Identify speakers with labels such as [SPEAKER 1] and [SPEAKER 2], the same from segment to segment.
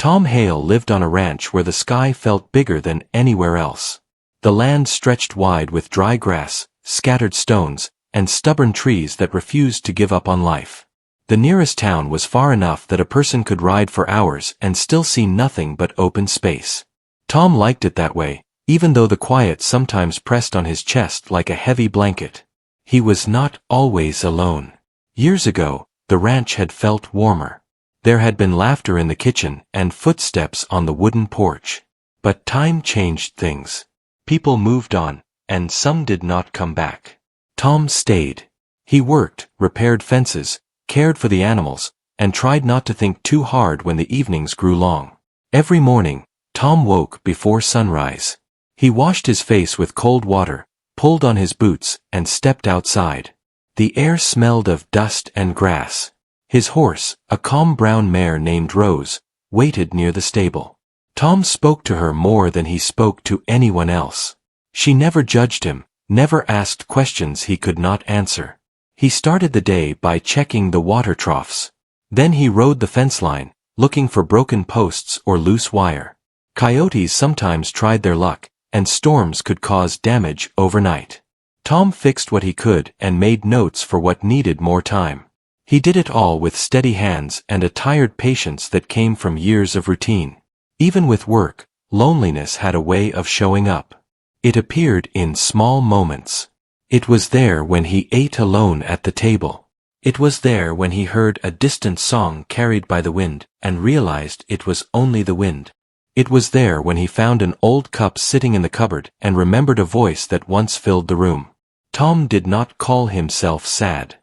[SPEAKER 1] Tom Hale lived on a ranch where the sky felt bigger than anywhere else. The land stretched wide with dry grass, scattered stones, and stubborn trees that refused to give up on life. The nearest town was far enough that a person could ride for hours and still see nothing but open space. Tom liked it that way, even though the quiet sometimes pressed on his chest like a heavy blanket. He was not always alone. Years ago, the ranch had felt warmer. There had been laughter in the kitchen and footsteps on the wooden porch. But time changed things. People moved on, and some did not come back. Tom stayed. He worked, repaired fences, cared for the animals, and tried not to think too hard when the evenings grew long. Every morning, Tom woke before sunrise. He washed his face with cold water, pulled on his boots, and stepped outside. The air smelled of dust and grass. His horse, a calm brown mare named Rose, waited near the stable. Tom spoke to her more than he spoke to anyone else. She never judged him, never asked questions he could not answer. He started the day by checking the water troughs. Then he rode the fence line, looking for broken posts or loose wire. Coyotes sometimes tried their luck, and storms could cause damage overnight. Tom fixed what he could and made notes for what needed more time. He did it all with steady hands and a tired patience that came from years of routine. Even with work, loneliness had a way of showing up. It appeared in small moments. It was there when he ate alone at the table. It was there when he heard a distant song carried by the wind and realized it was only the wind. It was there when he found an old cup sitting in the cupboard and remembered a voice that once filled the room. Tom did not call himself sad.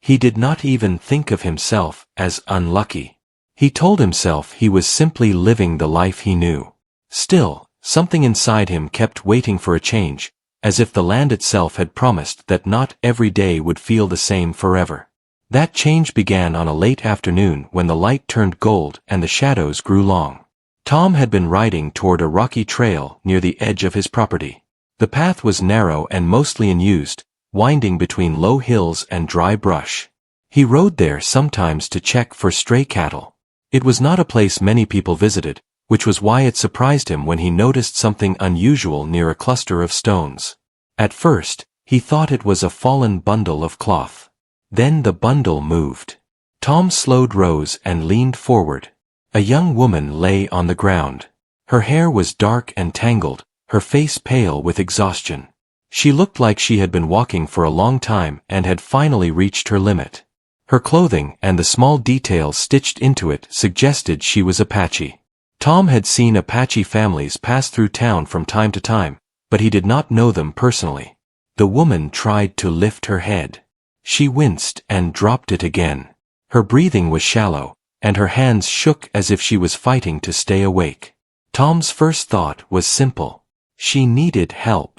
[SPEAKER 1] He did not even think of himself as unlucky. He told himself he was simply living the life he knew. Still, something inside him kept waiting for a change, as if the land itself had promised that not every day would feel the same forever. That change began on a late afternoon when the light turned gold and the shadows grew long. Tom had been riding toward a rocky trail near the edge of his property. The path was narrow and mostly unused, winding between low hills and dry brush. He rode there sometimes to check for stray cattle. It was not a place many people visited, which was why it surprised him when he noticed something unusual near a cluster of stones. At first, he thought it was a fallen bundle of cloth. Then the bundle moved. Tom slowed Rose and leaned forward. A young woman lay on the ground. Her hair was dark and tangled, her face pale with exhaustion. She looked like she had been walking for a long time and had finally reached her limit. Her clothing and the small details stitched into it suggested she was Apache. Tom had seen Apache families pass through town from time to time, but he did not know them personally. The woman tried to lift her head. She winced and dropped it again. Her breathing was shallow, and her hands shook as if she was fighting to stay awake. Tom's first thought was simple. She needed help.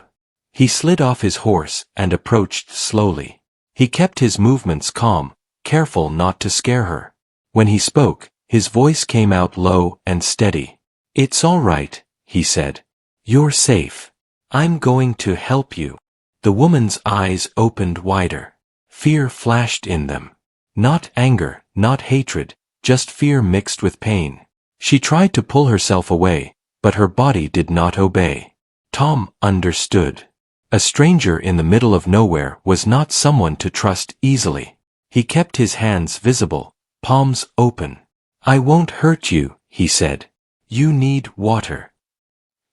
[SPEAKER 1] He slid off his horse and approached slowly. He kept his movements calm, careful not to scare her. When he spoke, his voice came out low and steady. "It's all right," he said. "You're safe. I'm going to help you." The woman's eyes opened wider. Fear flashed in them. Not anger, not hatred, just fear mixed with pain. She tried to pull herself away, but her body did not obey. Tom understood. A stranger in the middle of nowhere was not someone to trust easily. He kept his hands visible, palms open. "I won't hurt you," he said. "You need water."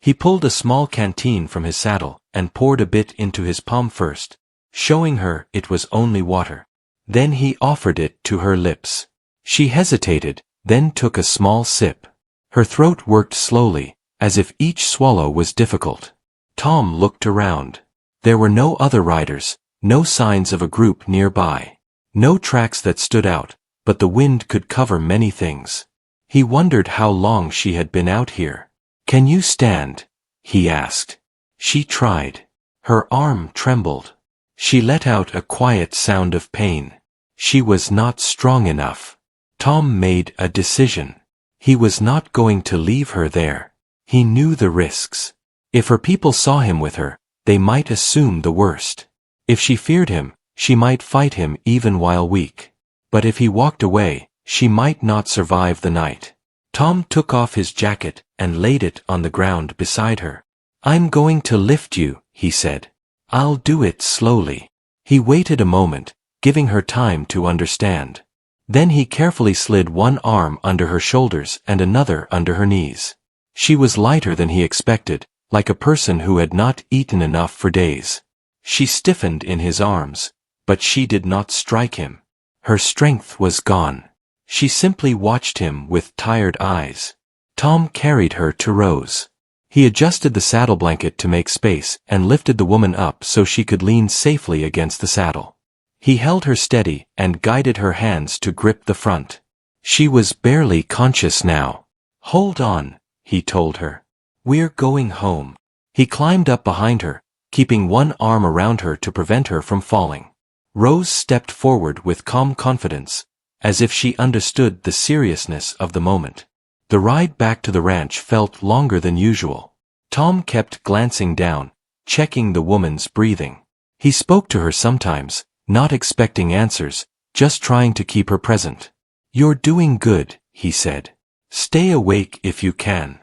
[SPEAKER 1] He pulled a small canteen from his saddle and poured a bit into his palm first, showing her it was only water. Then he offered it to her lips. She hesitated, then took a small sip. Her throat worked slowly, as if each swallow was difficult. Tom looked around. There were no other riders, no signs of a group nearby. No tracks that stood out, but the wind could cover many things. He wondered how long she had been out here. "Can you stand?" he asked. She tried. Her arm trembled. She let out a quiet sound of pain. She was not strong enough. Tom made a decision. He was not going to leave her there. He knew the risks. If her people saw him with her, they might assume the worst. If she feared him, she might fight him even while weak. But if he walked away, she might not survive the night. Tom took off his jacket and laid it on the ground beside her. "I'm going to lift you," he said. "I'll do it slowly." He waited a moment, giving her time to understand. Then he carefully slid one arm under her shoulders and another under her knees. She was lighter than he expected, like a person who had not eaten enough for days. She stiffened in his arms, but she did not strike him. Her strength was gone. She simply watched him with tired eyes. Tom carried her to Rose. He adjusted the saddle blanket to make space and lifted the woman up so she could lean safely against the saddle. He held her steady and guided her hands to grip the front. She was barely conscious now. "Hold on," he told her. "We're going home." He climbed up behind her, keeping one arm around her to prevent her from falling. Rose stepped forward with calm confidence, as if she understood the seriousness of the moment. The ride back to the ranch felt longer than usual. Tom kept glancing down, checking the woman's breathing. He spoke to her sometimes, not expecting answers, just trying to keep her present. "You're doing good," he said. "Stay awake if you can."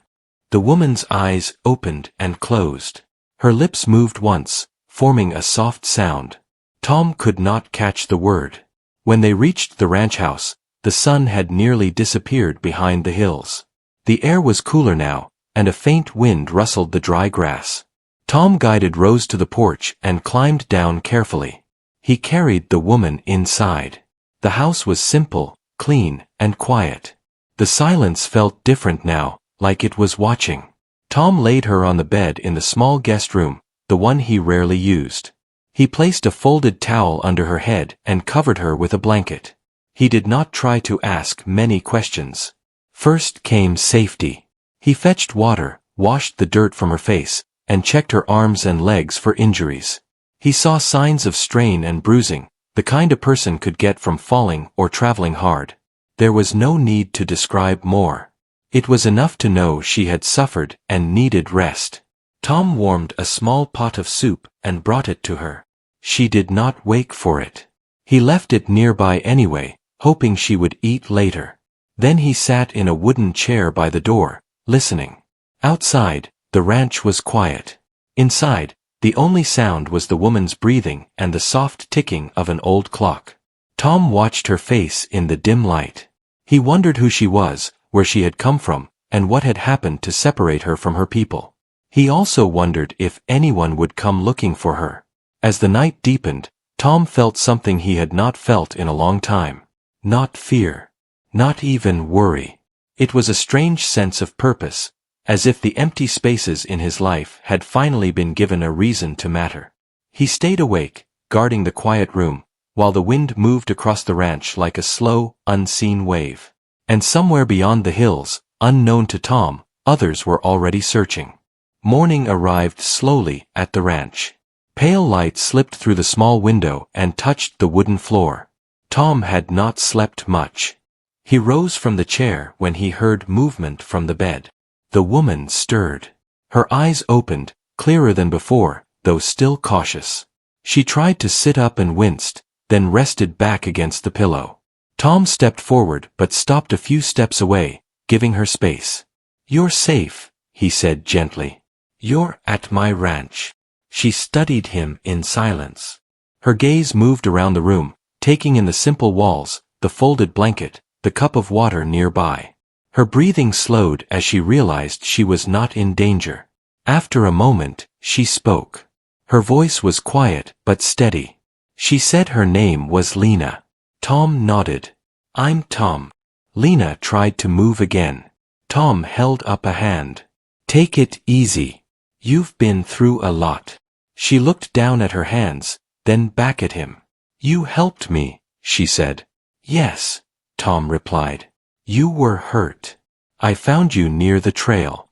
[SPEAKER 1] The woman's eyes opened and closed. Her lips moved once, forming a soft sound. Tom could not catch the word. When they reached the ranch house, the sun had nearly disappeared behind the hills. The air was cooler now, and a faint wind rustled the dry grass. Tom guided Rose to the porch and climbed down carefully. He carried the woman inside. The house was simple, clean, and quiet. The silence felt different now, like it was watching. Tom laid her on the bed in the small guest room, the one he rarely used. He placed a folded towel under her head and covered her with a blanket. He did not try to ask many questions. First came safety. He fetched water, washed the dirt from her face, and checked her arms and legs for injuries. He saw signs of strain and bruising, the kind a person could get from falling or traveling hard. There was no need to describe more. It was enough to know she had suffered and needed rest. Tom warmed a small pot of soup and brought it to her. She did not wake for it. He left it nearby anyway, hoping she would eat later. Then he sat in a wooden chair by the door, listening. Outside, the ranch was quiet. Inside, the only sound was the woman's breathing and the soft ticking of an old clock. Tom watched her face in the dim light. He wondered who she was, where she had come from, and what had happened to separate her from her people. He also wondered if anyone would come looking for her. As the night deepened, Tom felt something he had not felt in a long time. Not fear. Not even worry. It was a strange sense of purpose, as if the empty spaces in his life had finally been given a reason to matter. He stayed awake, guarding the quiet room, while the wind moved across the ranch like a slow, unseen wave. And somewhere beyond the hills, unknown to Tom, others were already searching. Morning arrived slowly at the ranch. Pale light slipped through the small window and touched the wooden floor. Tom had not slept much. He rose from the chair when he heard movement from the bed. The woman stirred. Her eyes opened, clearer than before, though still cautious. She tried to sit up and winced, then rested back against the pillow. Tom stepped forward but stopped a few steps away, giving her space. "You're safe," he said gently. "You're at my ranch." She studied him in silence. Her gaze moved around the room, taking in the simple walls, the folded blanket, the cup of water nearby. Her breathing slowed as she realized she was not in danger. After a moment, she spoke. Her voice was quiet but steady. She said her name was Lena. Tom nodded. "I'm Tom." Lena tried to move again. Tom held up a hand. "Take it easy. You've been through a lot." She looked down at her hands, then back at him. "You helped me," she said. "Yes," Tom replied. "You were hurt. I found you near the trail."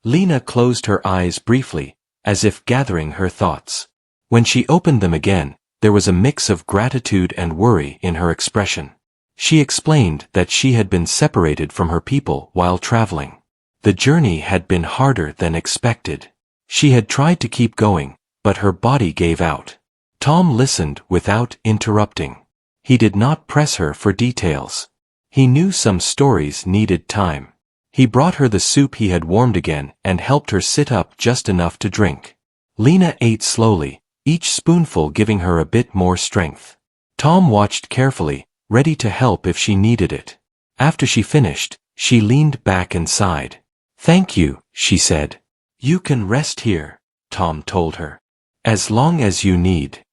[SPEAKER 1] Lena closed her eyes briefly, as if gathering her thoughts. When she opened them again, there was a mix of gratitude and worry in her expression. She explained that she had been separated from her people while traveling. The journey had been harder than expected. She had tried to keep going, but her body gave out. Tom listened without interrupting. He did not press her for details. He knew some stories needed time. He brought her the soup he had warmed again and helped her sit up just enough to drink. Lena ate slowly, each spoonful giving her a bit more strength. Tom watched carefully, ready to help if she needed it. After she finished, she leaned back and sighed. "Thank you," she said. "You can rest here," Tom told her. "As long as you need."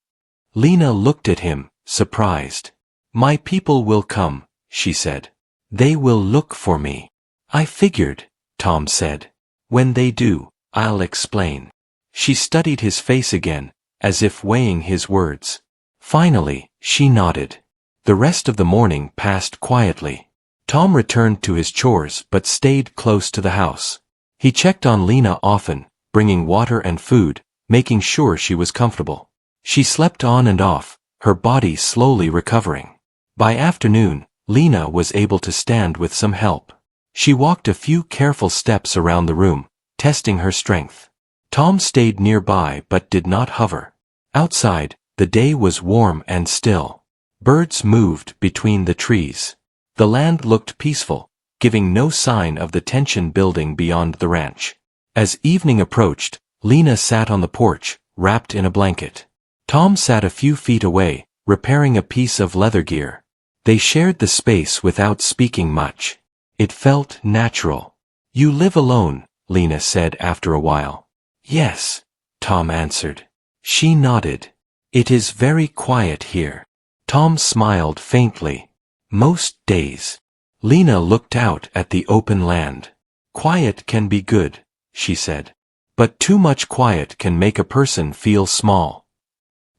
[SPEAKER 1] Lena looked at him, surprised. "My people will come," she said. "They will look for me." "I figured," Tom said. "When they do, I'll explain." She studied his face again, as if weighing his words. Finally, she nodded. The rest of the morning passed quietly. Tom returned to his chores but stayed close to the house. He checked on Lena often, bringing water and food, making sure she was comfortable. She slept on and off, her body slowly recovering. By afternoon, Lena was able to stand with some help. She walked a few careful steps around the room, testing her strength. Tom stayed nearby but did not hover. Outside, the day was warm and still. Birds moved between the trees. The land looked peaceful, giving no sign of the tension building beyond the ranch. As evening approached, Lena sat on the porch, wrapped in a blanket. Tom sat a few feet away, repairing a piece of leather gear. They shared the space without speaking much. It felt natural. "You live alone," Lena said after a while. "Yes," Tom answered. She nodded. "It is very quiet here." Tom smiled faintly. "Most days." Lena looked out at the open land. "Quiet can be good," she said. "But too much quiet can make a person feel small."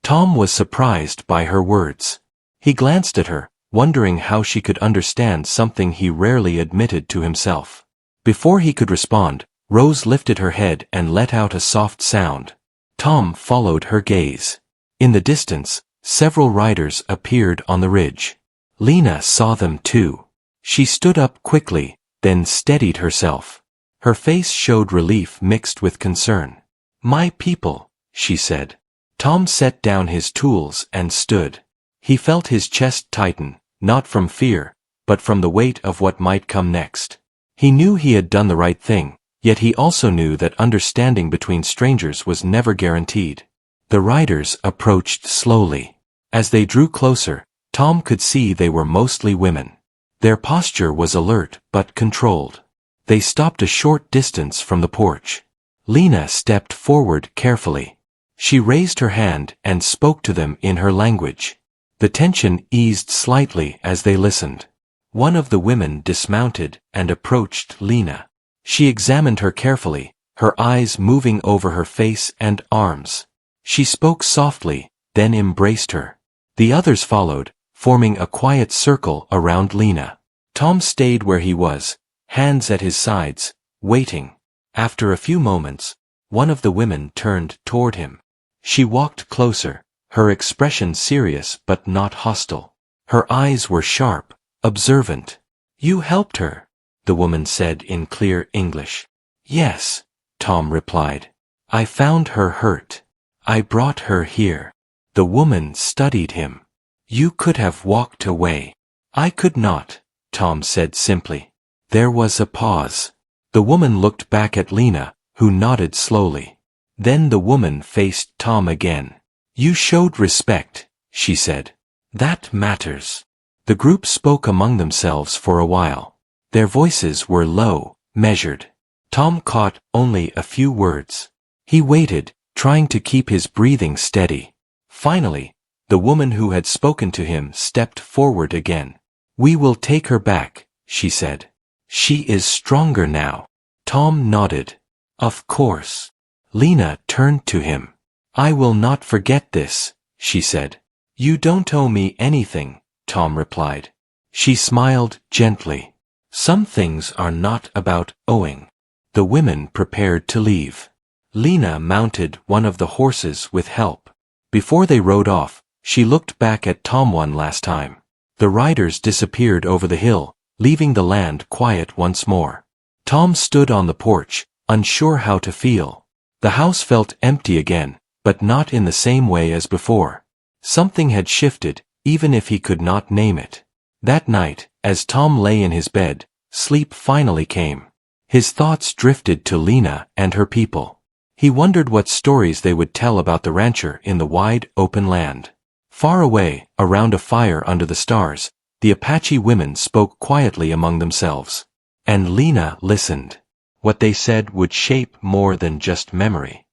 [SPEAKER 1] Tom was surprised by her words. He glanced at her, wondering how she could understand something he rarely admitted to himself. Before he could respond, Rose lifted her head and let out a soft sound. Tom followed her gaze. In the distance, several riders appeared on the ridge. Lena saw them too. She stood up quickly, then steadied herself. Her face showed relief mixed with concern. "My people," she said. Tom set down his tools and stood. He felt his chest tighten, not from fear, but from the weight of what might come next. He knew he had done the right thing, yet he also knew that understanding between strangers was never guaranteed. The riders approached slowly. As they drew closer, Tom could see they were mostly women. Their posture was alert but controlled. They stopped a short distance from the porch. Lena stepped forward carefully. She raised her hand and spoke to them in her language. The tension eased slightly as they listened. One of the women dismounted and approached Lena. She examined her carefully, her eyes moving over her face and arms. She spoke softly, then embraced her. The others followed, forming a quiet circle around Lena. Tom stayed where he was, hands at his sides, waiting. After a few moments, one of the women turned toward him. She walked closer, her expression serious but not hostile. Her eyes were sharp, observant. "You helped her," the woman said in clear English. "Yes," Tom replied. "I found her hurt. I brought her here." The woman studied him. "You could have walked away." "I could not," Tom said simply. There was a pause. The woman looked back at Lena, who nodded slowly. Then the woman faced Tom again. "You showed respect," she said. "That matters." The group spoke among themselves for a while. Their voices were low, measured. Tom caught only a few words. He waited, trying to keep his breathing steady. Finally, the woman who had spoken to him stepped forward again. "We will take her back," she said. "She is stronger now." Tom nodded. "Of course." Lena turned to him. "I will not forget this," she said. "You don't owe me anything," Tom replied. She smiled gently. "Some things are not about owing." The women prepared to leave. Lena mounted one of the horses with help. Before they rode off, she looked back at Tom one last time. The riders disappeared over the hill, leaving the land quiet once more. Tom stood on the porch, unsure how to feel. The house felt empty again, but not in the same way as before. Something had shifted, even if he could not name it. That night, as Tom lay in his bed, sleep finally came. His thoughts drifted to Lena and her people. He wondered what stories they would tell about the rancher in the wide, open land. Far away, around a fire under the stars, the Apache women spoke quietly among themselves. And Lena listened. What they said would shape more than just memory.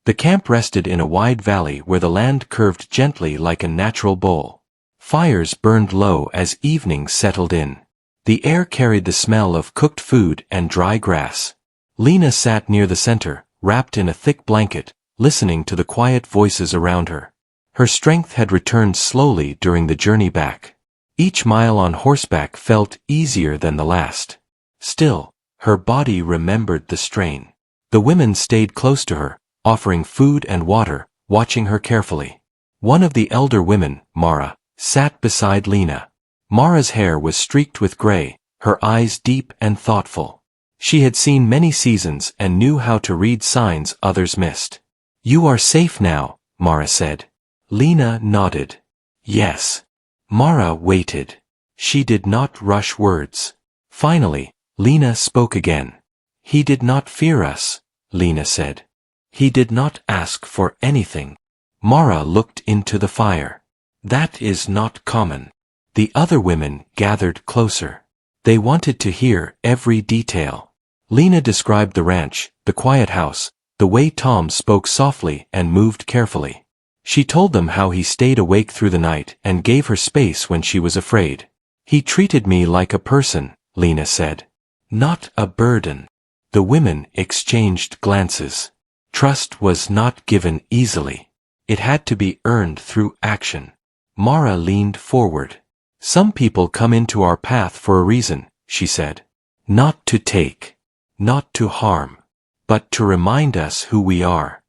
[SPEAKER 1] The camp rested in a wide valley where the land curved gently like a natural bowl. Fires burned low as evening settled in. The air carried the smell of cooked food and dry grass. Lena sat near the center, wrapped in a thick blanket, listening to the quiet voices around her. Her strength had returned slowly during the journey back. Each mile on horseback felt easier than the last. Still, her body remembered the strain. The women stayed close to her, offering food and water, watching her carefully. One of the elder women, Mara, sat beside Lena. Mara's hair was streaked with gray, her eyes deep and thoughtful. She had seen many seasons and knew how to read signs others missed. "You are safe now," Mara said. Lena nodded. "Yes." Mara waited. She did not rush words. Finally, Lena spoke again. "He did not fear us," Lena said. "He did not ask for anything." Mara looked into the fire. "That is not common." The other women gathered closer. They wanted to hear every detail. Lena described the ranch, the quiet house, the way Tom spoke softly and moved carefully. She told them how he stayed awake through the night and gave her space when she was afraid. "He treated me like a person," Lena said. "Not a burden." The women exchanged glances. Trust was not given easily. It had to be earned through action. Mara leaned forward. "Some people come into our path for a reason," she said. "Not to take. Not to harm. But to remind us who we are."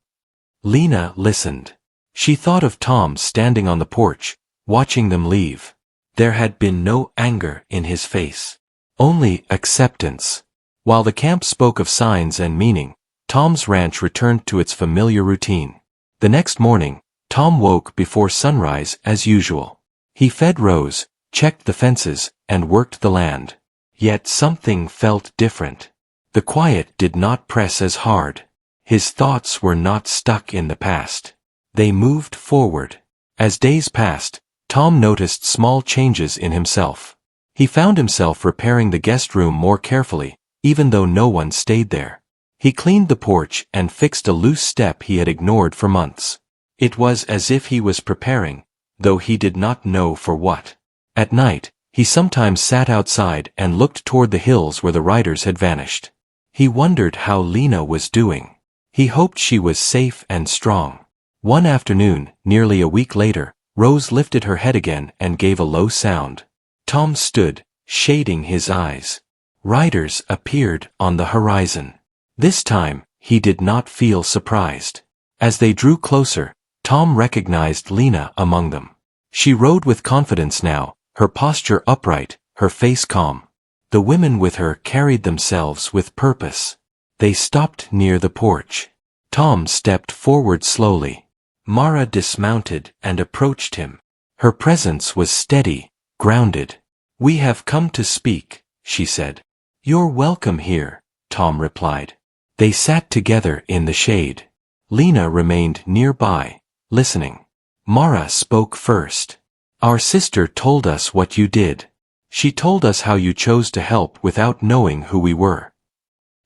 [SPEAKER 1] Lena listened. She thought of Tom standing on the porch, watching them leave. There had been no anger in his face. Only acceptance. While the camp spoke of signs and meaning, Tom's ranch returned to its familiar routine. The next morning, Tom woke before sunrise as usual. He fed Rose, checked the fences, and worked the land. Yet something felt different. The quiet did not press as hard. His thoughts were not stuck in the past. They moved forward. As days passed, Tom noticed small changes in himself. He found himself repairing the guest room more carefully, even though no one stayed there. He cleaned the porch and fixed a loose step he had ignored for months. It was as if he was preparing, though he did not know for what. At night, he sometimes sat outside and looked toward the hills where the riders had vanished. He wondered how Lena was doing. He hoped she was safe and strong. One afternoon, nearly a week later, Rose lifted her head again and gave a low sound. Tom stood, shading his eyes. Riders appeared on the horizon. This time, he did not feel surprised. As they drew closer, Tom recognized Lena among them. She rode with confidence now, her posture upright, her face calm. The women with her carried themselves with purpose. They stopped near the porch. Tom stepped forward slowly. Mara dismounted and approached him. Her presence was steady, grounded. "We have come to speak," she said. "You're welcome here," Tom replied. They sat together in the shade. Lena remained nearby, listening. Mara spoke first. "Our sister told us what you did. She told us how you chose to help without knowing who we were."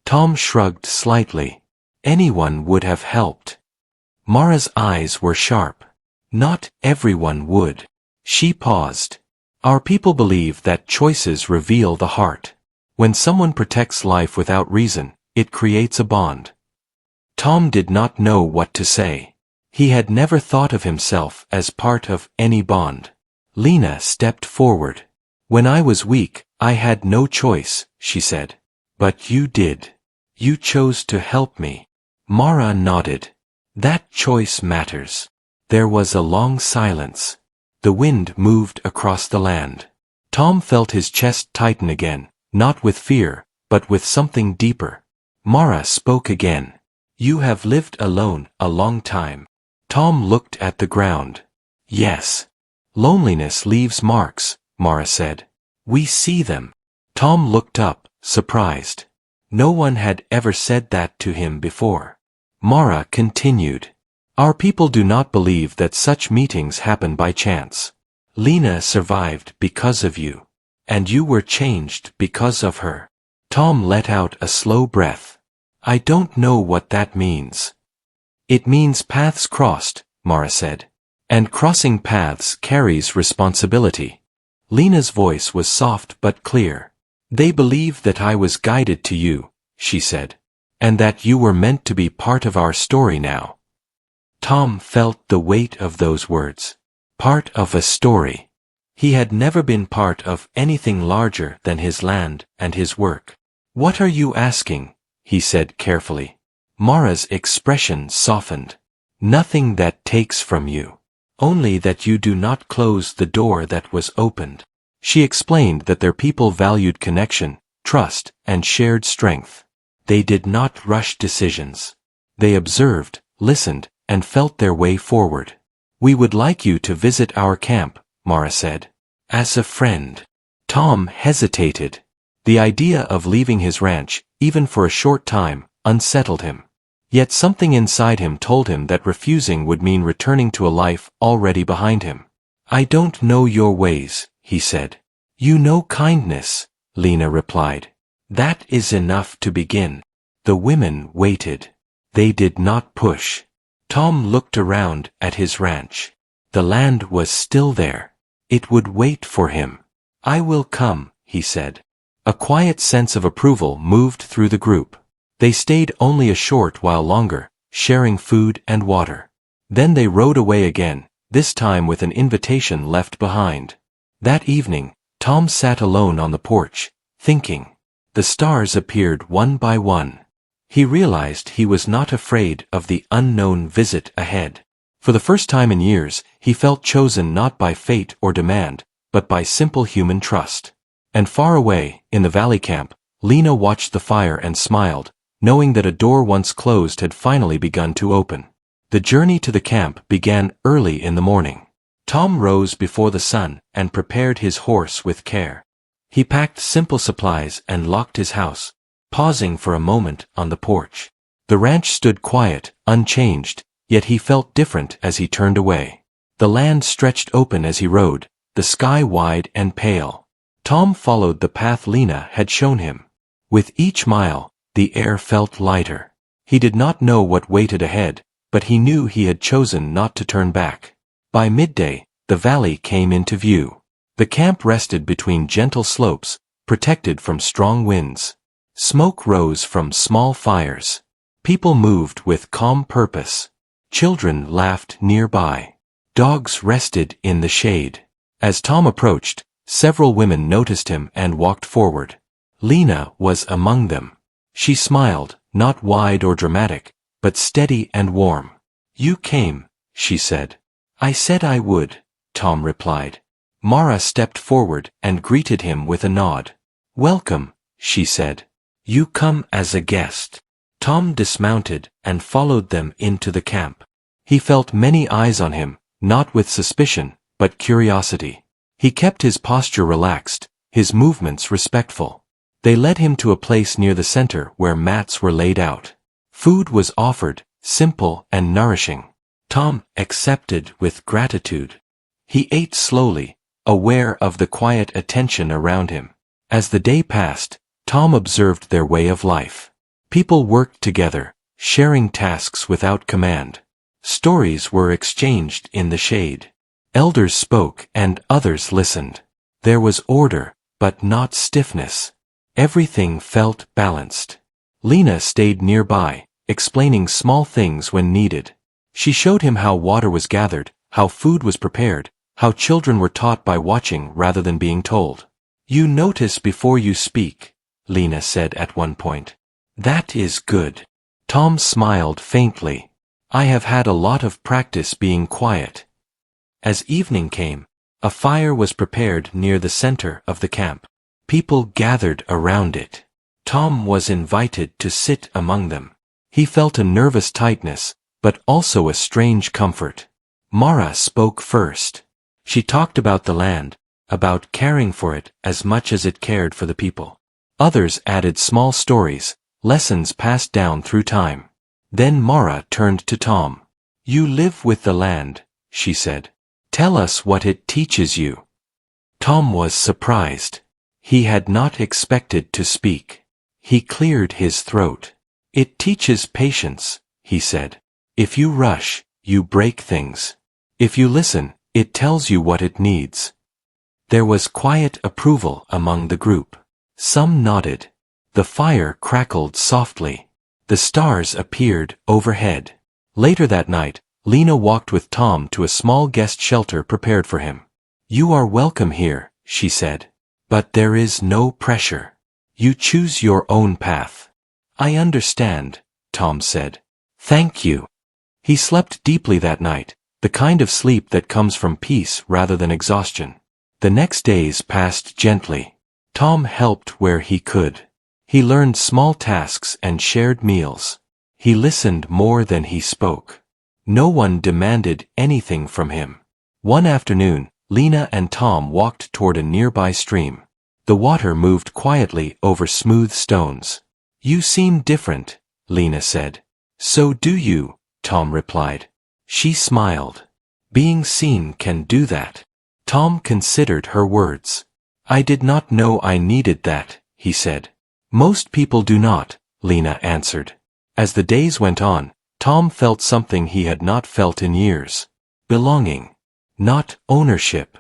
[SPEAKER 1] Tom shrugged slightly. Anyone would have helped. Mara's eyes were sharp. Not everyone would. She paused. "Our people believe that choices reveal the heart. When someone protects life without reason, it creates a bond." Tom did not know what to say. He had never thought of himself as part of any bond. Lena stepped forward. "When I was weak, I had no choice," she said. "But you did. You chose to help me." Mara nodded. "That choice matters." There was a long silence. The wind moved across the land. Tom felt his chest tighten again, not with fear, but with something deeper. Mara spoke again. "You have lived alone a long time." Tom looked at the ground. "Yes. Loneliness leaves marks," Mara said. "We see them." Tom looked up, surprised. No one had ever said that to him before. Mara continued. Our people do not believe that such meetings happen by chance. Lena survived because of you. And you were changed because of her. Tom let out a slow breath. I don't know what that means. It means paths crossed, Mara said. And crossing paths carries responsibility. Lena's voice was soft but clear. They believe that I was guided to you, she said. And that you were meant to be part of our story now. Tom felt the weight of those words. Part of a story. He had never been part of anything larger than his land and his work. What are you asking? He said carefully. Mara's expression softened. Nothing that takes from you. Only that you do not close the door that was opened. She explained that their people valued connection, trust, and shared strength. They did not rush decisions. They observed, listened, and felt their way forward. We would like you to visit our camp, Mara said. As a friend. Tom hesitated. The idea of leaving his ranch, even for a short time, unsettled him. Yet something inside him told him that refusing would mean returning to a life already behind him. I don't know your ways, he said. You know kindness, Lena replied. That is enough to begin. The women waited. They did not push. Tom looked around at his ranch. The land was still there. It would wait for him. I will come, he said. A quiet sense of approval moved through the group. They stayed only a short while longer, sharing food and water. Then they rode away again, this time with an invitation left behind. That evening, Tom sat alone on the porch, thinking. The stars appeared one by one. He realized he was not afraid of the unknown visit ahead. For the first time in years, he felt chosen not by fate or demand, but by simple human trust. And far away, in the valley camp, Lena watched the fire and smiled, knowing that a door once closed had finally begun to open. The journey to the camp began early in the morning. Tom rose before the sun and prepared his horse with care. He packed simple supplies and locked his house, pausing for a moment on the porch. The ranch stood quiet, unchanged, yet he felt different as he turned away. The land stretched open as he rode, the sky wide and pale. Tom followed the path Lena had shown him. With each mile, the air felt lighter. He did not know what waited ahead, but he knew he had chosen not to turn back. By midday, the valley came into view. The camp rested between gentle slopes, protected from strong winds. Smoke rose from small fires. People moved with calm purpose. Children laughed nearby. Dogs rested in the shade. As Tom approached, several women noticed him and walked forward. Lena was among them. She smiled, not wide or dramatic, but steady and warm. You came, she said. I said I would, Tom replied. Mara stepped forward and greeted him with a nod. Welcome, she said. You come as a guest. Tom dismounted and followed them into the camp. He felt many eyes on him, not with suspicion, but curiosity. He kept his posture relaxed, his movements respectful. They led him to a place near the center where mats were laid out. Food was offered, simple and nourishing. Tom accepted with gratitude. He ate slowly, aware of the quiet attention around him. As the day passed, Tom observed their way of life. People worked together, sharing tasks without command. Stories were exchanged in the shade. Elders spoke and others listened. There was order, but not stiffness. Everything felt balanced. Lena stayed nearby, explaining small things when needed. She showed him how water was gathered, how food was prepared, how children were taught by watching rather than being told. You notice before you speak, Lena said at one point. That is good. Tom smiled faintly. I have had a lot of practice being quiet. As evening came, a fire was prepared near the center of the camp. People gathered around it. Tom was invited to sit among them. He felt a nervous tightness, but also a strange comfort. Mara spoke first. She talked about the land, about caring for it as much as it cared for the people. Others added small stories, lessons passed down through time. Then Mara turned to Tom. "You live with the land," she said. "Tell us what it teaches you." Tom was surprised. He had not expected to speak. He cleared his throat. "It teaches patience," he said. "If you rush, you break things. If you listen, it tells you what it needs." There was quiet approval among the group. Some nodded. The fire crackled softly. The stars appeared overhead. Later that night, Lena walked with Tom to a small guest shelter prepared for him. "You are welcome here," she said. "But there is no pressure. You choose your own path." "I understand," Tom said. "Thank you." He slept deeply that night, the kind of sleep that comes from peace rather than exhaustion. The next days passed gently. Tom helped where he could. He learned small tasks and shared meals. He listened more than he spoke. No one demanded anything from him. One afternoon, Lena and Tom walked toward a nearby stream. The water moved quietly over smooth stones. "You seem different," Lena said. "So do you," Tom replied. She smiled. "Being seen can do that." Tom considered her words. "I did not know I needed that," he said. "Most people do not," Lena answered. As the days went on, Tom felt something he had not felt in years. Belonging. Not ownership.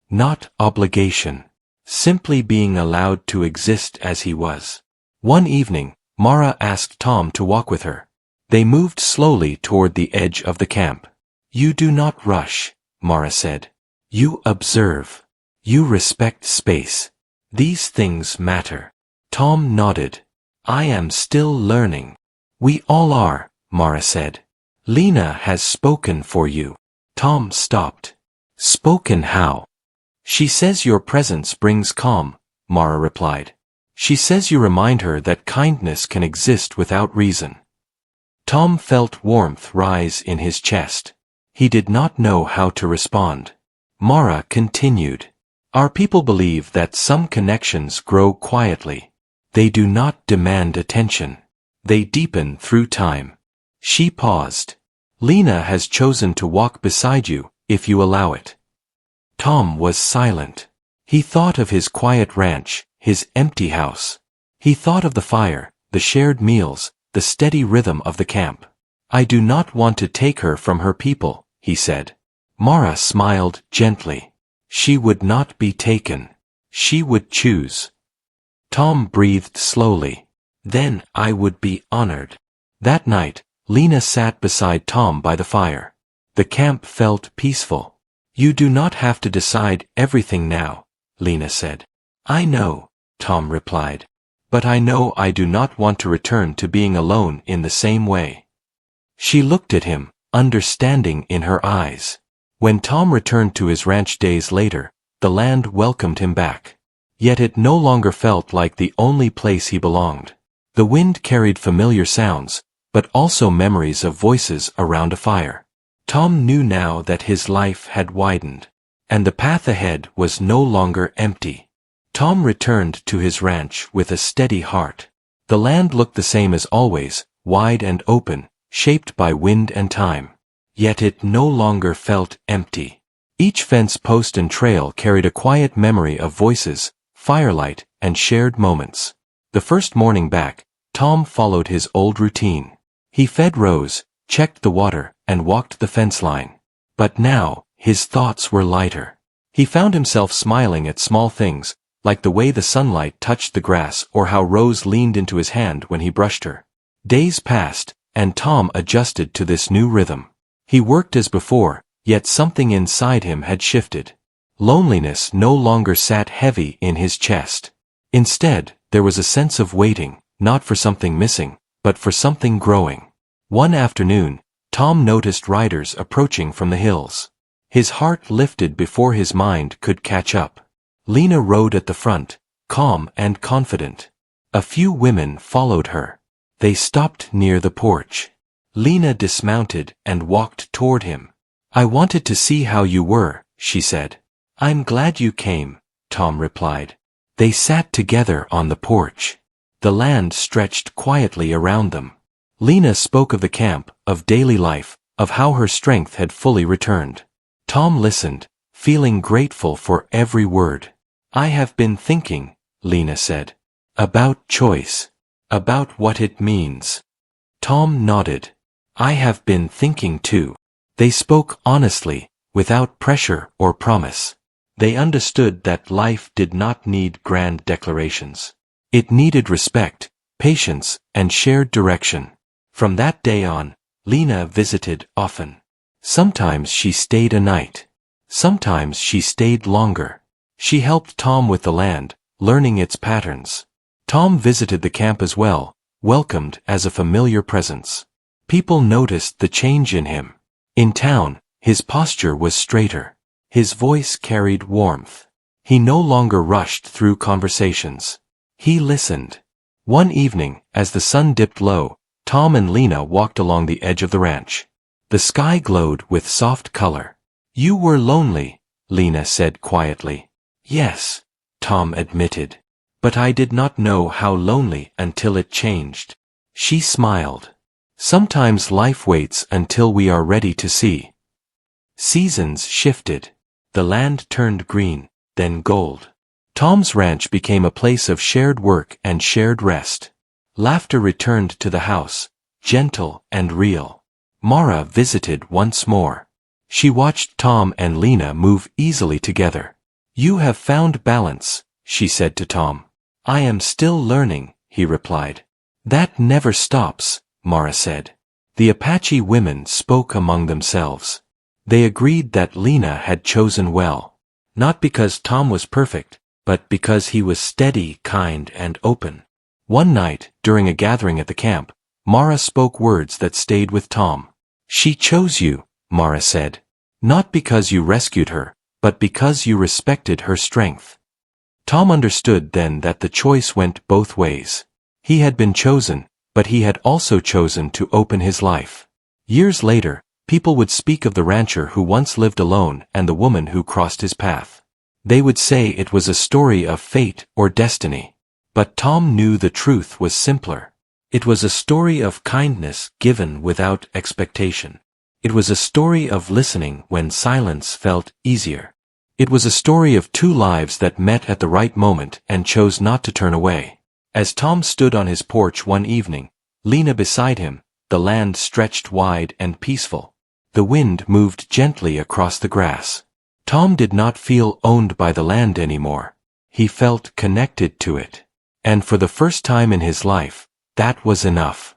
[SPEAKER 1] Not obligation. Simply being allowed to exist as he was. One evening, Mara asked Tom to walk with her. They moved slowly toward the edge of the camp. "You do not rush," Mara said. "You observe. You respect space. These things matter." Tom nodded. "I am still learning." "We all are," Mara said. "Lena has spoken for you." Tom stopped. "Spoken how?" "She says your presence brings calm," Mara replied. "She says you remind her that kindness can exist without reason." Tom felt warmth rise in his chest. He did not know how to respond. Mara continued. "Our people believe that some connections grow quietly. They do not demand attention. They deepen through time." She paused. "Lena has chosen to walk beside you, if you allow it." Tom was silent. He thought of his quiet ranch, his empty house. He thought of the fire, the shared meals, the steady rhythm of the camp. "I do not want to take her from her people," he said. Mara smiled gently. She would not be taken. She would choose. Tom breathed slowly. "Then I would be honored." That night, Lena sat beside Tom by the fire. The camp felt peaceful. "You do not have to decide everything now," Lena said. "I know," Tom replied. "But I know I do not want to return to being alone in the same way." She looked at him, understanding in her eyes. When Tom returned to his ranch days later, the land welcomed him back. Yet it no longer felt like the only place he belonged. The wind carried familiar sounds, but also memories of voices around a fire. Tom knew now that his life had widened, and the path ahead was no longer empty. Tom returned to his ranch with a steady heart. The land looked the same as always, wide and open, shaped by wind and time. Yet it no longer felt empty. Each fence post and trail carried a quiet memory of voices, firelight, and shared moments. The first morning back, Tom followed his old routine. He fed Rose, checked the water, and walked the fence line. But now, his thoughts were lighter. He found himself smiling at small things, like the way the sunlight touched the grass or how Rose leaned into his hand when he brushed her. Days passed, and Tom adjusted to this new rhythm. He worked as before, yet something inside him had shifted. Loneliness no longer sat heavy in his chest. Instead, there was a sense of waiting, not for something missing, but for something growing. One afternoon, Tom noticed riders approaching from the hills. His heart lifted before his mind could catch up. Lena rode at the front, calm and confident. A few women followed her. They stopped near the porch. Lena dismounted and walked toward him. "I wanted to see how you were," she said. "I'm glad you came," Tom replied. They sat together on the porch. The land stretched quietly around them. Lena spoke of the camp, of daily life, of how her strength had fully returned. Tom listened, feeling grateful for every word. "I have been thinking," Lena said, "about choice. About what it means." Tom nodded. "I have been thinking too." They spoke honestly, without pressure or promise. They understood that life did not need grand declarations. It needed respect, patience, and shared direction. From that day on, Lena visited often. Sometimes she stayed a night. Sometimes she stayed longer. She helped Tom with the land, learning its patterns. Tom visited the camp as well, welcomed as a familiar presence. People noticed the change in him. In town, his posture was straighter. His voice carried warmth. He no longer rushed through conversations. He listened. One evening, as the sun dipped low, Tom and Lena walked along the edge of the ranch. The sky glowed with soft color. "You were lonely," Lena said quietly. "Yes," Tom admitted. "But I did not know how lonely until it changed." She smiled. "Sometimes life waits until we are ready to see." Seasons shifted. The land turned green, then gold. Tom's ranch became a place of shared work and shared rest. Laughter returned to the house, gentle and real. Mara visited once more. She watched Tom and Lena move easily together. "You have found balance," she said to Tom. "I am still learning," he replied. "That never stops," Mara said. The Apache women spoke among themselves. They agreed that Lena had chosen well. Not because Tom was perfect, but because he was steady, kind, and open. One night, during a gathering at the camp, Mara spoke words that stayed with Tom. "She chose you," Mara said. "Not because you rescued her, but because you respected her strength." Tom understood then that the choice went both ways. He had been chosen, but he had also chosen to open his life. Years later, people would speak of the rancher who once lived alone and the woman who crossed his path. They would say it was a story of fate or destiny. But Tom knew the truth was simpler. It was a story of kindness given without expectation. It was a story of listening when silence felt easier. It was a story of two lives that met at the right moment and chose not to turn away. As Tom stood on his porch one evening, Lena beside him, the land stretched wide and peaceful. The wind moved gently across the grass. Tom did not feel owned by the land anymore. He felt connected to it. And for the first time in his life, that was enough.